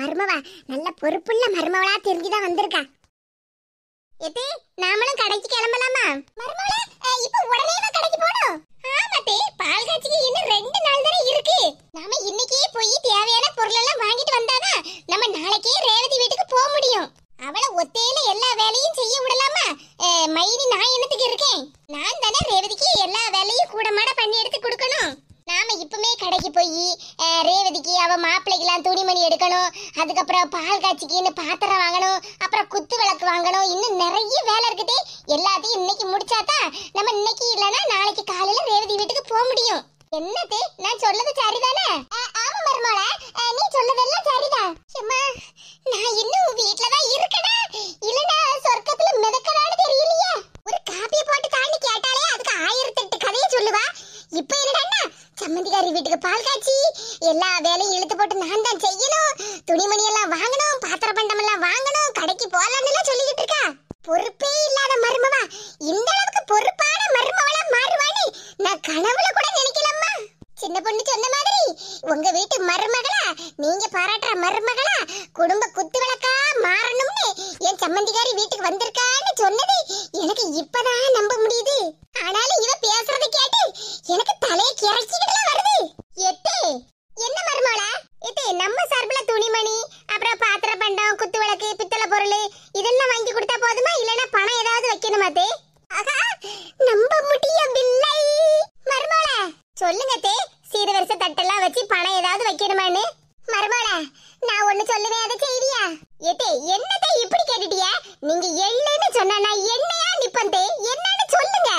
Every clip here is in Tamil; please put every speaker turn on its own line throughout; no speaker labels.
மருமவா நல்ல பொறுப்புள்ள மருமவளா தெரிஞ்சுதான் வந்திருக்கா. எத்தே நாமளும் கடைக்கு கிளம்பலாமா? மருமவளே இப்ப உடனே கடைக்கு போணும். ஆமாத்தே, பால் காய்ச்சிக்கு இன்னும் 2 நாள் தானே இருக்கு. நாம இன்னைக்கே போய் தேவையான பொருள் எல்லாம் வாங்கிட்டு வந்தாதான் நம்ம நாளைக்கே ரேவதி வீட்டுக்கு போக முடியும். அவளை ஒத்தையில எல்லா வேலையும் செய்ய விடலாமா? மைனி நான் என்னத்துக்கு இருக்கேன்? நான் தானே ரேவதிக்கு எல்லா வேலையும் கூட மாட பண்ணி எடுத்து கொடுக்கணும். நாம இப்பமே கடைக்கு போய் ரேவதிக்கு அவ மாப்பிள்ளைக்கெல்லாம் துணிமணி எடுக்கணும், அதுக்கப்புறம் பால் காய்ச்சிக்கின்னு பாத்திரம் வாங்கணும், அப்புறம் குத்து விளக்கு வாங்கணும், இன்னும் நிறைய வேலை இருக்குதே. எல்லாத்தையும் இன்னைக்கு முடிச்சாதான் நம்ம இன்னைக்கு இல்லைன்னா நாளைக்கு காலையில ரேவதி வீட்டுக்கு போக முடியும். என்னதே நான் சொல்லது சரிதானே? ஆமா மருமோள, நீ சொல்லதெல்லாம் சரிதான். அம்மா நான் இன்னும் வீட்லதான் இருக்கடா, இல்லனா சொர்க்கத்துல மிதக்கறான்னு தெரியலையே. ஒரு காப்பியை போட்டு தாண்டி கேட்டாலே அதுக்கு 1008 கதையை சொல்லுவா. இப்ப என்னடா சம்மந்திகாரி வீட்டுக்கு பால் காய்ச்சி எல்லா வேலையும் இழுத்து போட்டு நான் தான் செய்யணும், துணிமணி எல்லாம் வாங்கணும், பாத்திர பண்டம் எல்லாம் வாங்கணும், கடைக்கு போலான்னு எல்லாம் சொல்லிக்கிட்டு இருக்கா. பொறுப்பே இல்லாத மருமவா இந்த அளவுக்கு பொறுப்பான மருமவளா மாறுவானே நான் கனவுல கூட நினைக்கலம்மா. சின்ன பொண்ணு சொன்ன மாதிரி உங்க வீட்டு மருமகளா, நீங்க பாராட்டுற மருமகளா, குடும்ப குத்து விளக்கா மாறணும்னு என் சம்மந்திகாரி வீட்டுக்கு வந்திருக்கான்னு சொன்னது எனக்கு இப்பதான் நம்ப முடியுது. ஆனாலும் இவ பேசுறத கேட்டு எனக்கு தலையை கிறச்சிக்கிட்டு வருது. எத்தே என்ன மருமகளா? எத்தே நம்ம சார்பில துணிமணி, அப்புறம் பாத்திர பண்டம், குத்து விளக்கு, பித்தளை பொருள் இதெல்லாம் வாங்கி கொடுத்தா போதுமா, இல்லனா பணம் ஏதாவது வைக்கணுமா தே? ஆகா நம்ப முடியவில்லை. மருமகளா சொல்லுங்க தே, சீர்வரிசை தட்டெல்லாம் வச்சு பணம் ஏதாவது வைக்கணுமான்னு. மருமகளா நான் ஒண்ணு சொல்லுவேன், அதை செய்வியா? எத்தே என்னத்தே இப்படி கேட்டுட்டியா? நீங்க எள்ளுன்னு சொன்னா நான் என்னையா நிப்பன் தே, என்னன்னு சொல்லுங்க.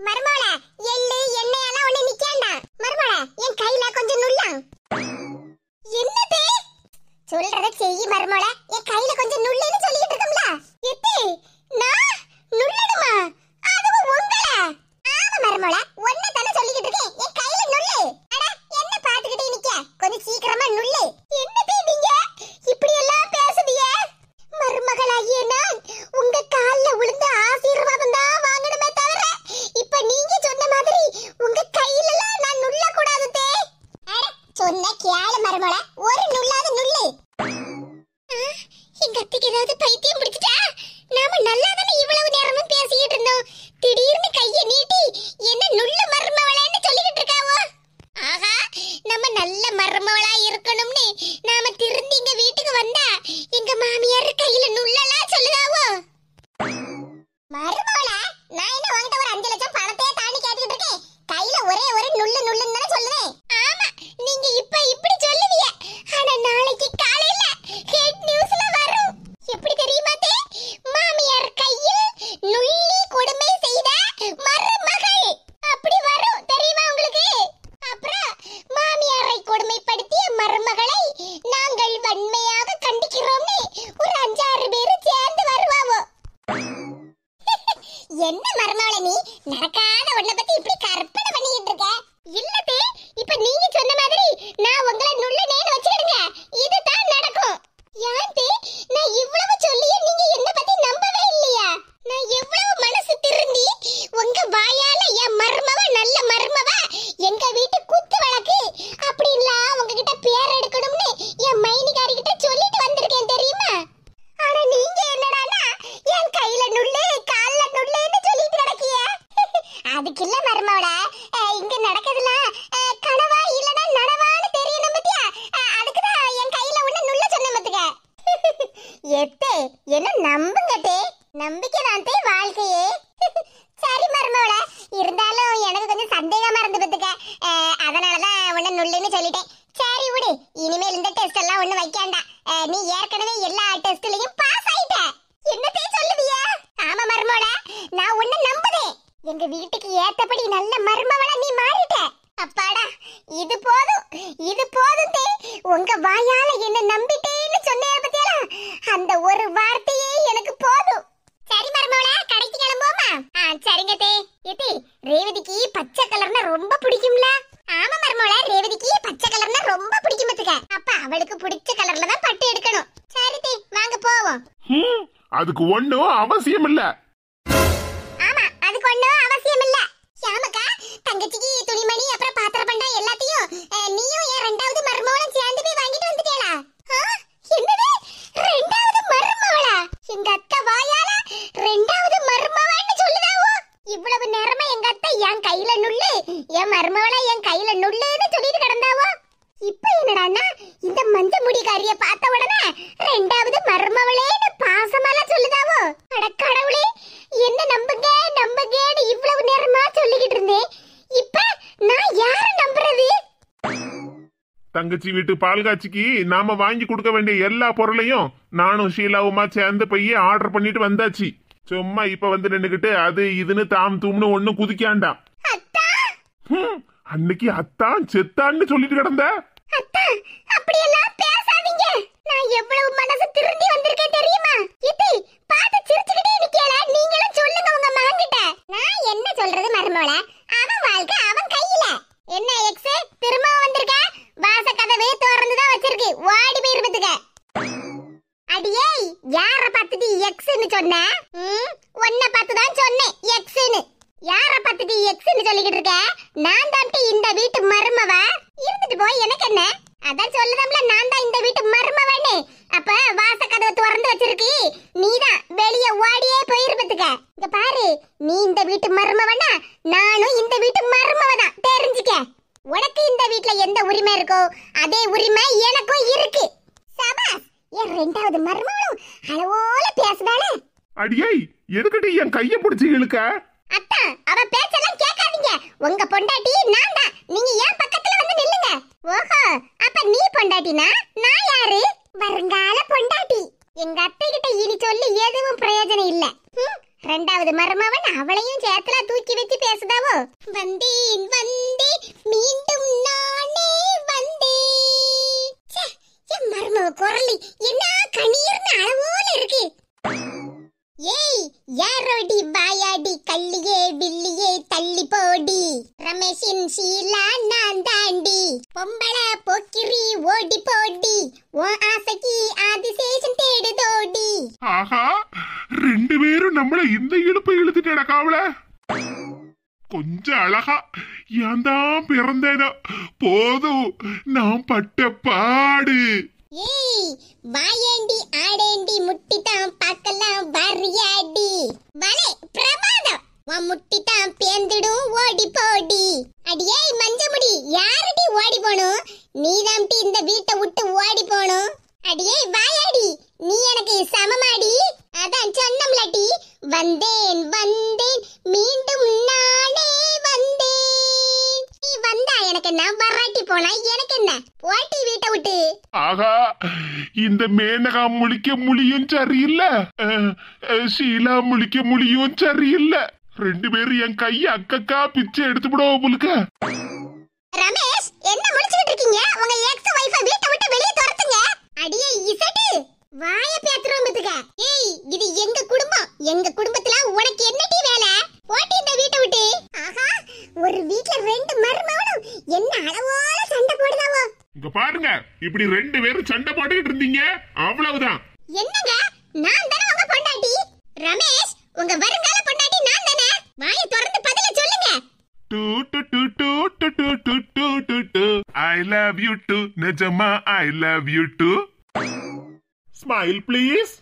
மருமகளா எள்ளு எண்ணெயெல்லாம் ஒண்ணு நிக்கேண்டா. மருமகளா என் கையில கொஞ்சம் நுல்லாம். என்னதே சொல்றத செய்யி மருமகளா, என் கையில கொஞ்சம் நுல்லுன்னு சொல்லிட்டு இருக்கோம்ல. எத்தே நான் நுல்லணுமா? அதுவும் உங்களா? ஆமா மருமகளா ஒண்ணு தான சொல்லிட்டு இருக்கேன், என் கையில நுல்லு. அட என்ன பாத்துக்கிட்டே நிக்க, கொஞ்சம் சீக்கிரமா நுல்லு. என்னதே நீங்க இப்படி எல்லாம் பேசுதிய? மருமகளாகிய நான் உங்க கால்ல விழுந்து ஆசீர்வாதம் தான் வாங்கணுமே தவிர இப்ப நீங்க சொன்ன மாதிரி உங்க கையில எல்லாம் நான் நுல்ல கூடாது தே. அட சொன்ன கேளு மருமகளா, ஒரு நுல்லாத நுல்லு. எங்க அத்தைக்கு ஏதாவது பைத்தியம் பிடிச்சிட்டா? நாம நல்லா தானே இவ்வளவு நேரமும் பேசிக்கிட்டு இருந்தோம், திடீர்னு கையை நீட்டி என்ன நுல்லு மருமவளேன்னு சொல்லிக்கிட்டு இருக்காவோ? ஆஹா நம்ம நல்ல மருமவளா இருக்கணும்னு நாம திருந்தி இங்க வீட்டுக்கு வந்தா எங்க மாமியார் கையில நுல்லலாம் சொல்லுதாவோ? மருமவளா நான் என்ன உன்கிட்ட ஒரு 5 லட்சம் பணத்தையே தாண்டி கேட்டுக்கிட்டு இருக்கேன், கையில ஒரே ஒரு நுல்லு நுல்லுன்னு தானே சொல்லுவேன். ஆமா நீங்க இப்ப இப்படி சொல்லுவீங்க, ஆனா நாளைக்கு காலையில ஹெட் நியூஸ்ல வரும். எப்படி தெரியுமா தே? மாமியார் கையில் நுள்ளி கொடுமை செய்த மருமகள் அப்படி வரும் தெரியுமா உங்களுக்கு? அப்புறம் மாமியாரை கொடுமைப்படுத்திய மருமகளை நாங்கள் வன்மையாக கண்டிக்கிறோம்னு ஒரு 5-6 பேர் சேர்ந்து வருவாவோ. என்ன மருமகளே நீ நடக்காத ஒண்ண பத்தி இப்படி கற்பனை பண்ணிக்கிட்டு இருக்க? இல்லதே இப்ப நீங்க சொன்ன மாதிரி நான் உங்களை நுல்லுனேன்னு வச்சிடுங்க, இதுதான் நடக்கும். ஏன் தே நான் இவ்வளவு சொல்லியே நீங்க என்ன பத்தி நம்பவே இல்லையா? நான் எவ்வளவு மனசு திருந்தி உங்க வாயால என் மருமவ நல்ல மருமவ, எங்க வீட்டு குத்து விளக்கு அப்படின்லாம் உங்ககிட்ட பேர் எடுக்கணும்னு என் மைனிகாரி கிட்ட சொல்லிட்டு வந்திருக்கேன் தெரியுமா? ஆனா நீங்க என்னடானா என் கையில நுல்லு கால்ல நுல்லுன்னு சொல்லிட்டு நடக்கிய. அதுக்கு இல்ல மருமவள, இங்க நடக்கிறதுலாம் கனவா இல்லனா நனவான்னு தெரியணும் பத்தியா, அதுக்குதான் என் கையில ஒண்ணு நுல்ல சொன்ன மத்துக்க. எத்தே என்ன நம்புங்க தே, நம்பிக்கை தான் தே வாழ்க்கையே. சரி மருமவள, இருந்தாலும் எனக்கு கொஞ்சம் சந்தேகமா இருந்து பத்துக்க, அதனாலதான் ஒண்ணு நுல்லுன்னு சொல்லிட்டேன். சரி விடு, இனிமேல் இந்த டெஸ்ட் எல்லாம் ஒண்ணு வைக்காண்டா, நீ ஏற்கனவே எல்லா டெஸ்ட்லயும் பாஸ் ஆயிட்ட. என்னத்தே சொல்லுவிய? ஆமா மருமவள நான் உன்னை நம்புதேன், எங்க வீட்டுக்கு ஏத்தபடி நல்ல மருமவளா நீ மாறிட்ட. அப்பாடா இது போதும், இது போதும் தே, உங்க வாயால என்ன நம்பிட்டேன்னு சொன்னே பத்தியா, அந்த ஒரு வார்த்தையே எனக்கு போதும். சரி மருமவள கடைக்கு கிளம்புவோமா? சரிங்க தே. எத்தே ரேவதிக்கு பச்சை கலர்னா ரொம்ப பிடிக்கும்ல? ஆமா மருமவள ரேவதிக்கு பச்சை கலர்னா ரொம்ப பிடிக்கும் பத்துக்க, அப்ப அவளுக்கு பிடிச்ச கலர்ல தான் பட்டு எடுக்கணும். சரி தே வாங்க போவோம்.
அதுக்கு ஒண்ணும் அவசியம் இல்ல.
ஆமா அதுக்கு ஒண்ணும் அவசியம் இல்ல. ஷாமக்கா தங்கச்சிக்கு துணிமணி அப்புறம் பாத்திர பண்டம் எல்லாத்தையும் நீயும் என் 2வது மருமகளும் சேர்ந்து போய் வாங்கிட்டு வந்துட்டேளா? என்னைய பார்த்த உடனே ரெண்டாவது மருமவளேன்னு பாசமாலாம் சொல்லுதாவோ. அட கடவுளே, என்ன நம்புங்க நம்புங்கன்னு இவ்வளவு நேரமா சொல்லிக்கிட்டு இருந்தேன். இப்ப நான் யார நம்புறது?
தங்கச்சி வீட்டு பால் காட்சிக்கு நாம வாங்கி கொடுக்க வேண்டிய எல்லா பொருளையும் நானும் ஷீலாவுமா சேர்ந்து போய் ஆர்டர் பண்ணிட்டு வந்தாச்சு. சும்மா இப்ப வந்து நின்னுகிட்டு அது இதுன்னு தாம் தூம்னு ஒண்ணு குதிக்காண்டாம். அன்னைக்கு அத்தான் செத்தான்னு சொல்லிட்டு கிடந்த.
அப்படியெல்லாம் பேசாதீங்க. நான் எவ்வளவு மனசு திருந்தி வந்திருக்கேன் தெரியுமா? இத்தி பாத்து சிரிச்சுக்கிட்டே நிக்கல. நீங்களும் சொல்லுங்க உங்க மகன்கிட்ட. நான் என்ன சொல்றது மருமோள? அவன் வாழ்க்கை அவன் கையில. என்ன எக்ஸ் திரும்ப வந்திருக்க? வாச கதவே திறந்து தான் வச்சிருக்கு. ஓடி போயிருப்பதுங்க. அடியே, யார பார்த்துட்டு எக்ஸ்னு சொன்ன? உன்னை பார்த்து தான் சொன்னேன் எக்ஸ்னு. யார பார்த்துட்டு எக்ஸ்னு சொல்லிக்கிட்டு இருக்க? நான் தான் இந்த வீட்டு மருமவ. இருந்துட்டு போய் எனக்கு என்ன? அதான் சொல்லதாம்ல, நான் தான் இந்த வீட்டு மருமவனே. அப்ப வாச கதவை திறந்து வச்சிருக்கு. நீதான் வெளிய ஓடியே போயிருப்பதுங்க. இங்க பாரு, நீ இந்த வீட்டு மருமவனா, நானும் இந்த வீட்டு மருமவதான். தெரிஞ்சுக்க. உனக்கு இந்த வீட்ல எந்த உரிமை இருக்கோ அதே உரிமை எனக்கும் இருக்கு. சபாஸ். என் ரெண்டாவது மருமவளும் அளவோல பேசுதானே.
அடியே, எதுக்கிட்ட என் கைய பிடிச்சி இழுக்க?
அத்தா, அவ பேச்செல்லாம் கேட்காதீங்க. உங்க பொண்டாட்டி நான் தான். நீங்க ஏன் பக்கத்துல வந்து நில்லுங்க. ஓஹோ, அப்ப நீ பொண்டாட்டினா நான் யாரு? வருங்கால பொண்டாட்டி. எங்க அத்தை கிட்ட இனி சொல்லி எதுவும் பிரயோஜனம் இல்ல. ரெண்டாவது மருமவன் அவளையும் சேத்துல தூக்கி வச்சு பேசுதாவோ. வந்தேன் வந்தேன் மீண்டும் நானே வந்தேன். என் மருமவ குரலி என்ன கண்ணீர்னு அளவோல இருக்கு. ஏய், யாரோடி வாயாடி கள்ளியே பில்லியே தள்ளி போடி. ரமேஷின் ஷீலா நான் தாண்டி. பொம்பள போக்கிரி ஓடி போடி. உன் ஆசைக்கு ஆதிசேஷன் தேடுதோடி.
ஆஹா, ரெண்டு பேரும் நம்மள இந்த இழுப்பு இழுத்துட்டு நடக்காவல. கொஞ்சம் அழகா ஏன் தான் பிறந்தேனோ போதும் நான் பட்ட பாடு.
ஏய், வாயேண்டி ஆடேண்டி முட்டிதான் பார்க்கலாம் வரியாடி. வலே பிரமாதம். உன் முட்டிதான் பேந்திடும் ஓடி போடி. அடியே மஞ்சமுடி, யாரடி ஓடி போணும்? நீதாம்டி இந்த வீட்டை விட்டு ஓடி போணும். அடியே வாயாடி, நீ எனக்கு சமமாடி. அதான் சொன்னம்லடி, வந்தேன் வந்தேன் மீண்டும் நானே வந்தேன். நீ வந்தா எனக்கு என்ன, வராட்டி போனா எனக்கு என்ன? ஓட்டி வீட்டை விட்டு.
ஆகா, இந்த மேனகா முழிக்க முழியும் சரியில்லை, ஷீலா முழிக்க முழியும் சரியில்லை. ரெண்டு பேரும் என் கைய அக்கக்கா பிச்சை எடுத்து விடுவ போலுக்க.
ரமேஷ், என்ன முடிச்சிட்டு இருக்கீங்க? உங்க எக்ஸ் வைஃப வீட்டை விட்டு வெளிய துரத்துங்க. அடியே இசட்டு, வாய பேத்துறோம் பத்துக்க. ஏய், இது எங்க குடும்பம். எங்க குடும்பத்துல உனக்கு என்னடி வேலை? ஓட்டி இந்த வீட்டை விட்டு. ஆஹா, ஒரு வீட்ல ரெண்டு மருமகனும் என்ன அளவோல சண்டை போடுதாவோ.
இங்க பாருங்க, இப்படி ரெண்டு பேரும் சண்டை போட்டுக்கிட்டு இருந்தீங்க, அவ்வளவுதான்.
என்னங்க, நான் தானே உங்க பொண்டாட்டி. ரமேஷ், உங்க வருங்கால பொண்டாட்டி நான் தானே. வாயை திறந்து பதில சொல்லுங்க.
I love you too, நிஜமா I love you too. Smile please.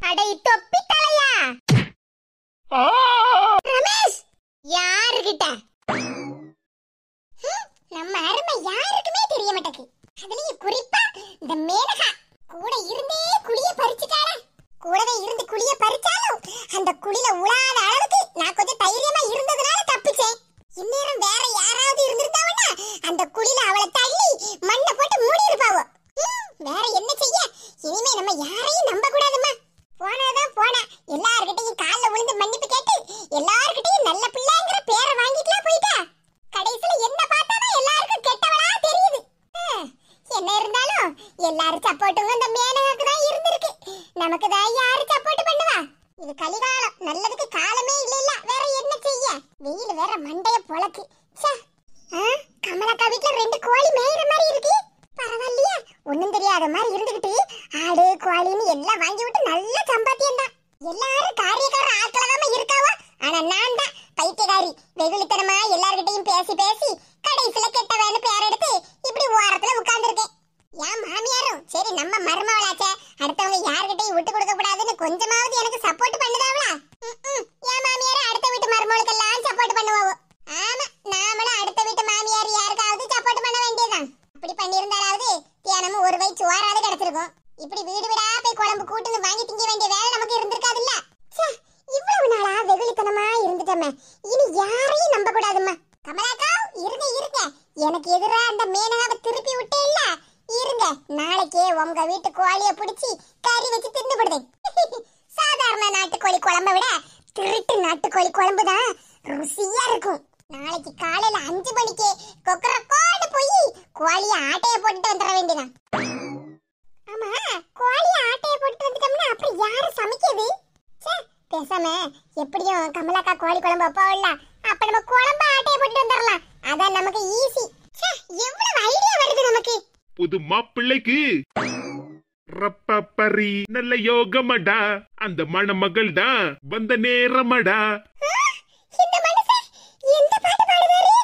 அடை தொப்பி தலையா. ரமேஷ், யாருகிட்ட? நம்ம அருமை யாருக்குமே தெரிய மாட்டேங்குது. அதுலயும் குறிப்பா இந்த மேனகா கூட இருந்தே குளிய பறிச்சுட்டாளா. கூடவே இருந்து குளிய பறிச்சாலும் அந்த குளில உலாத அளவுக்கு நான் கொஞ்சம் தைரியமா இருந்ததுனால தப்பிச்சேன். இந்நேரம் வேற யாராவது இருந்திருந்தாவனா அந்த குளில அவளை தள்ளி மண்ணை போட்டு மூடி இருப்பாவோ. வேற என்ன செய்ய? இனிமே நம்ம யாரையும் நம்ப கூடாதுமா. போனதான் போனா, எல்லார்கிட்டையும் கால்ல விழுந்து மன்னிப்பு கேட்டு எல்லார்கிட்டையும் நல்ல பிள்ளைங்கிற பேரை வாங்கிட்டுலாம் போயிட்டா. கடைசியில என்ன பார்த்தாதான் எல்லாருக்கும் கெட்டவளா தெரியுது. என்ன இருந்தாலும் எல்லாரும் சப்போர்ட்டும் அந்த மேனகாக்கு தான் இருந்திருக்கு. நமக்கு தான் யாரு சப்போர்ட் பண்ணுவா? இது கலிகாலம், நல்லதுக்கு காலமே இல்ல. வேற என்ன செய்ய? வெயில் வேற மண்டைய பொளக்கு. கமலாக்கா வீட்ல ரெண்டு கோழி மேயிற மாதிரி இருக்கு. பரவாயில்லையா, ஒண்ணும் தெரியாத மாதிரி இருந்துகிட்டு ஆடு கோழின்னு எல்லாம் வாங்கி விட்டு நல்ல சம்பாத்தியம் தான். எல்லாரும் காரியக்கார ஆட்களதாம இருக்காவா. ஆனா நான் தான் பைத்தியக்காரி. வெகுளித்தனமா எல்லார்கிட்டையும் பேசி பேசி கடைசியில கெட்டவன்னு பேர் எடுத்து இப்படி ஓரத்துல உட்கார்ந்துருக்கேன். என் மாமியாரும் சரி நம்ம மருமவளாச்சே, அடுத்தவங்க யார்கிட்டையும் விட்டு கொடுக்க கூடாதுன்னு கொஞ்சமாவது எனக்கு சப்போர்ட் பண்ணுதாவளா. எனக்கு எதிரா அந்த மேனகாவை திருப்பி விட்டே இல்ல. இருங்க, நாளைக்கே உங்க வீட்டு கோழிய பிடிச்சி கறி வச்சு தின்னுபடுதேன். சாதாரண நாட்டுக்கோழி குழம்பை விட திருட்டு நாட்டுக்கோழி குழம்பு தான் ருசியா இருக்கும். நாளைக்கு காலையில 5 மணிக்கே கொக்கரக்கோடு போய் கோழிய ஆட்டைய போட்டு வந்துட வேண்டியதான். ஆமா, கோழிய ஆட்டைய போட்டு வந்துட்டோம்னா அப்புறம் யாரு சமைக்கிறது? பேசாம எப்படியும் கமலாக்கா கோழி குழம்பு வைப்பாவில்ல, அப்ப நம்ம குழம்பு ஆட்டைய போட்டு வந்துடலாம். அதான் நமக்கு ஈஸி. எவ்வளவு ஐடியா வருது நமக்கு.
புது மாப்பிள்ளைக்கு ரப்பப்பரி நல்ல யோகமடா, அந்த மணமகள் தான் வந்த நேரமடா.
இந்த மனுஷன் எந்த பாட்டு பாடுவாரு?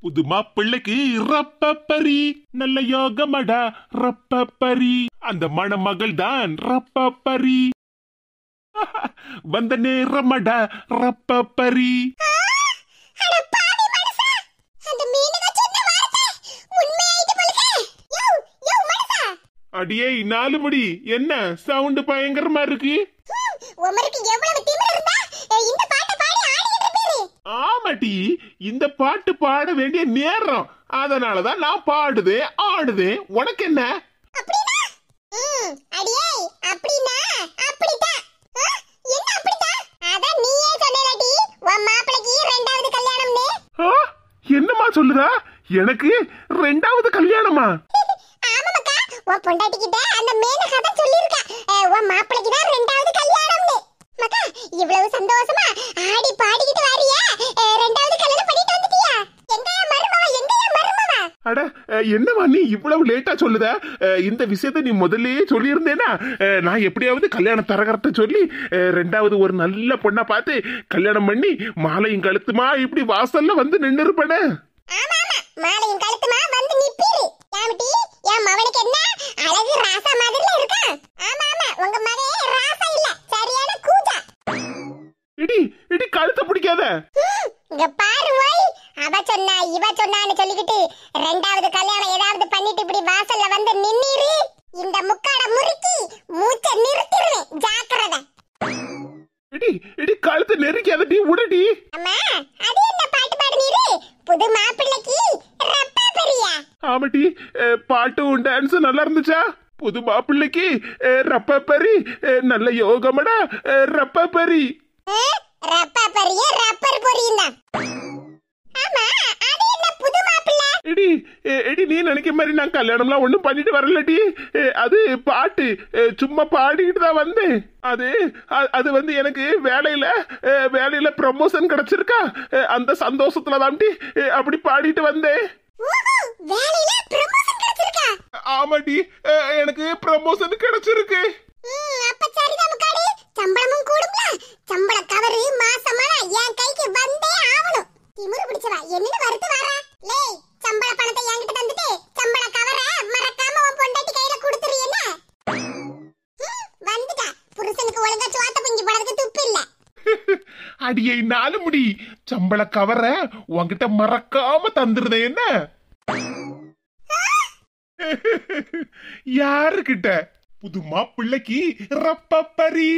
புது மாப்பிள்ளைக்கு ரப்பப்பரி நல்ல யோகமடா, ரப்பப்பரி அந்த மணமகள் தான் ரப்பப்பரி வந்த நேரமடா, ரப்பப்பரி.
அட பாவி மனுஷா, அந்த மீனக சொன்ன வார்த்தை உண்மையாயிட்டு போலயே. யோ யோ மனுஷா,
அடியே 4 முடி, என்ன சவுண்ட் பயங்கரமா இருக்கு?
உமருக்கு எவ்வளவு திமிரு இருந்தா இந்த பாட்டை பாடி ஆடிட்டு இருப்பீரு?
ஆமாட்டி, இந்த பாட்டு பாட வேண்டிய நேரம், அதனாலதான் நான் பாடுதேன் ஆடுதேன். உனக்கு என்ன?
அப்படினா அடியே, அப்படினா அப்படிதான். என்ன அப்படிதான்? அதான் நீயே சொன்னேலடி, உன் மாப்பிளைக்கு 2வது கல்யாணம்னு.
என்னமா சொல்லுதா? எனக்கு 2வது கல்யாணமா?
ஆமாமக்கா, உன் பொண்டாட்டி கிட்ட அந்த மேனகா தான் சொல்லிருக்கா, உன் மாப்பிளைக்கு தான் 2வது கல்யாணம்னு. மக்கா, இவ்வளவு சந்தோஷமா ஆடி பாடிக்கிட்டு வாரியா, 2வது கல்யாணம் பண்ணிட்டு வந்துட்டியா? எங்கயா மருமவ, எங்கயா மருமவ?
அட, என்னமா நீ இவ்வளவு லேட்டா சொல்லுத? இந்த விஷயத்தை நீ முதல்லயே சொல்லியிருந்தேனா நான் எப்படியாவது கல்யாண தரகர்ட்ட சொல்லி 2வது ஒரு நல்ல பொண்ணா பார்த்து கல்யாணம் பண்ணி மாலையும் கழுத்துமா இப்படி வாசல்ல வந்து நின்னு இருப்பேனே.
ஆமா ஆமா, மாலையும் கழுத்துமா வந்து நிப்பீரு. யாமிட்டி, என் மவனுக்கு என்ன அழகு ராசா மாதிரில இருக்கா? ஆமா ஆமா, உங்க மகன் ராசா இல்ல, சரியான கூஜா.
இடி இடி, கழுத்தை பிடிக்காத.
இங்க பாரு ஓய், அவ சொன்னா இவ சொன்னான்னு சொல்லிக்கிட்டு 2வது கல்யாணம் ஏதாவது பண்ணிட்டு இப்படி வாசல்ல வந்து நின்னீரு, இந்த முக்காட முறுக்கி மூச்ச நிறுத்திடுவேன், ஜாக்கிரதை.
இடி இடி, கழுத்தை நெருக்காதடி, உடடி.
அம்மா, அது என்ன பாட்டு பாடுனீரு? புது மாப்பிள்ளைக்கு ரப்பா பெரியா?
ஆமாட்டி, பாட்டும் டான்ஸும் நல்லா இருந்துச்சா? புது மாப்பிள்ளைக்கு ரப்பப்பரி நல்ல யோகமடா, ரப்பப்பரி.
ரப்பா பெரிய ரப்பர் பொரியுந்தா. ஆமா, அது என்ன புது மாப்பிள்ளை?
எடி எடி, நீ நினைக்க மாதிரி நான் கல்யாணம்லாம் ஒண்ணும் பண்ணிட்டு வரலடி. அது பாட்டு சும்மா பாடிக்கிட்டு தான் வந்தேன். அது வந்து எனக்கு வேலையில ப்ரமோஷன் கிடைச்சிருக்கா, அந்த சந்தோஷத்துல தான்டி அப்படி பாடிட்டு வந்தேன்.
வேலையில ப்ரமோஷன் கிடைச்சிருக்கா?
ஆமாடி, எனக்கு ப்ரமோஷன் கிடைச்சிருக்கு.
அப்ப சரிதான் முக்காடி, சம்பளமும் கூடும்ல. சம்பள கவரு மாசமான என் கைக்கு வந்தே ஆவணும். திமிரு பிடிச்சவா என்னன்னு வருது வரா? லேய், சம்பள பணத்தை என்கிட்ட தந்துட்டு சம்பள கவர மறக்காம உன் பொண்டாட்டி கையில கொடுத்துரு. என்ன வந்துட்டா, புருஷனுக்கு ஒழுங்கா சோத்த புஞ்சி போறதுக்கு துப்பு இல்ல.
அடியை 4 முடி, சம்பள கவர உன்கிட்ட மறக்காம தந்துருதேன். என்ன யாருக்கிட்ட? புது மாப்பிள்ளைக்கு ரப்பப்பரி.